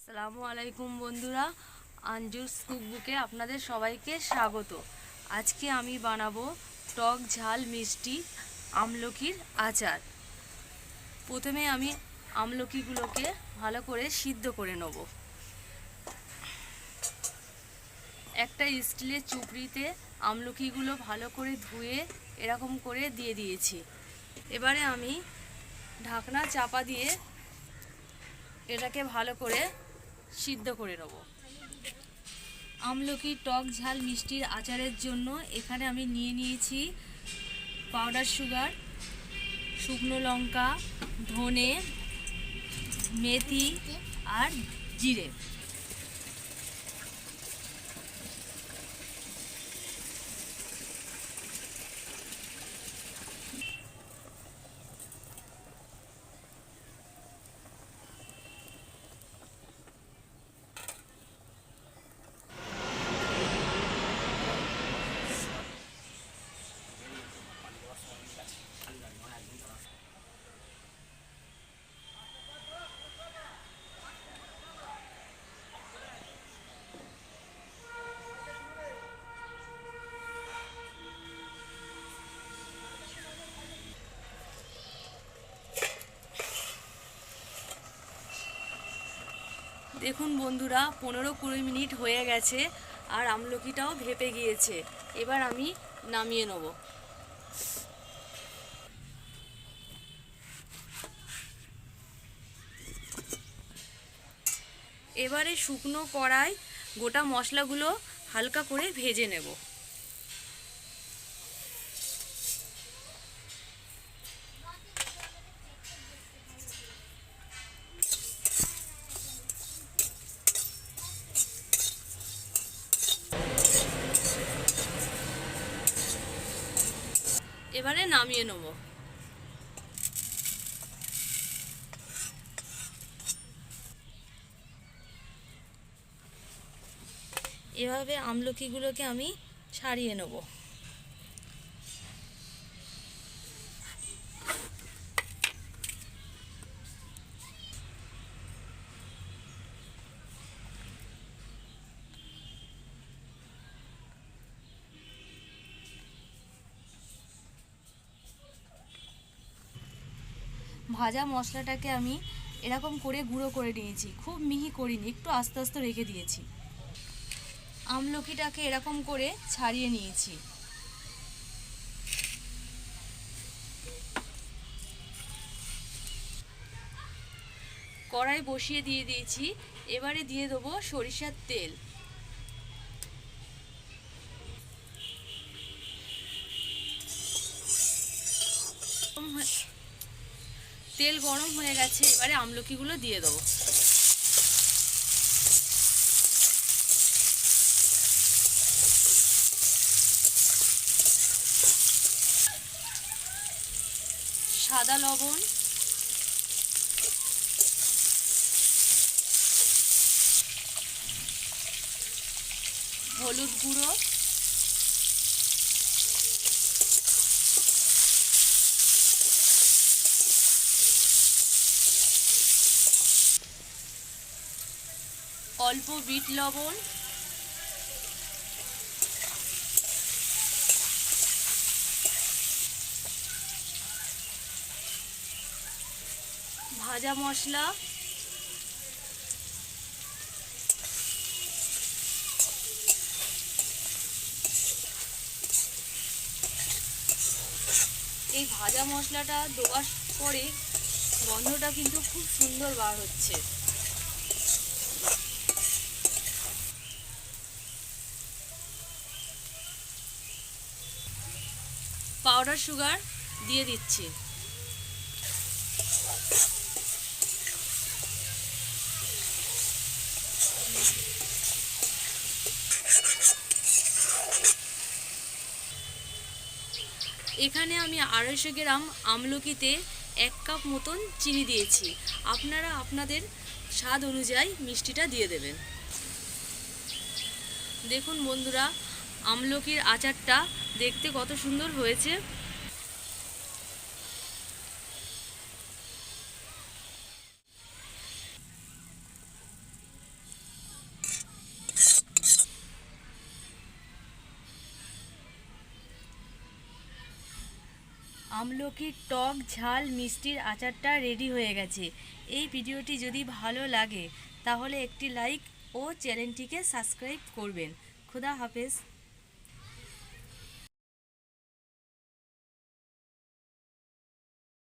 আসসালামু আলাইকুম বন্ধুরা, আঞ্জুস কুকবুকে আপনাদের সবাইকে স্বাগত। আজকে আমি বানাবো টক ঝাল মিষ্টি আমলকির আচার। প্রথমে আমি আমলকিগুলোকে ভালো করে সিদ্ধ করে নেব। একটা স্টিলের চুপড়িতে আমলকিগুলো ভালো করে ধুয়ে এরকম করে দিয়ে দিয়েছি। এবারে আমি ঢাকনা চাপা দিয়ে এটাকে ভালো করে সিদ্ধ করে নেব। আমলকি টক ঝাল মিষ্টির আচারের জন্য এখানে আমি নিয়েছি পাউডার সুগার, শুকনো লঙ্কা, ধনে, মেথি আর জিরে। দেখুন বন্ধুরা, 15-20 মিনিট হয়ে গেছে আর আমলকিটাও ভেপে গিয়েছে। এবার আমি নামিয়ে নেব। এবারে শুকনো কড়াই গোটা মশলাগুলো হালকা করে ভেজে নেব। এবারে নামিয়ে নেব। এভাবে আমলকিগুলোকে আমি ছাড়িয়ে নেব। ভাজা মশলাটাকে আমি এরকম করে গুঁড়ো করে নিয়েছি, খুব মিহি করিনি, একটু আস্তে আস্তে রেখে দিয়েছি। আমলকিটাকে এরকম করে ছাড়িয়ে নিয়েছি। কড়াই বসিয়ে দিয়ে দিয়েছি। এবারে দিয়ে দেবো সরিষার তেল। তেল গরম হয়ে গেছে, এবারে আমলকিগুলো দিয়ে দেবো। সাদা লবণ, হলুদ গুঁড়ো, অল্প বিট লবণ, ভাজা মশলা, এই ভাজা মশলাটা দেওয়ার পরে গন্ধটা কিন্তু খুব সুন্দর বার হচ্ছে। পাউডার সুগার দিয়ে দিচ্ছি। এখানে আমি 250 গ্রাম আমলকিতে 1 কাপ মতন চিনি দিয়েছি। আপনারা আপনাদের স্বাদ অনুযায়ী মিষ্টিটা দিয়ে দেবেন। দেখুন বন্ধুরা, আমলকির আচারটা দেখতে কত সুন্দর হয়েছে। আমলকির টক ঝাল মিষ্টির আচারটা রেডি হয়ে গেছে। এই ভিডিওটি যদি ভালো লাগে তাহলে একটি লাইক ও চ্যানেলটিকে সাবস্ক্রাইব করবেন। খোদা হাফেজ।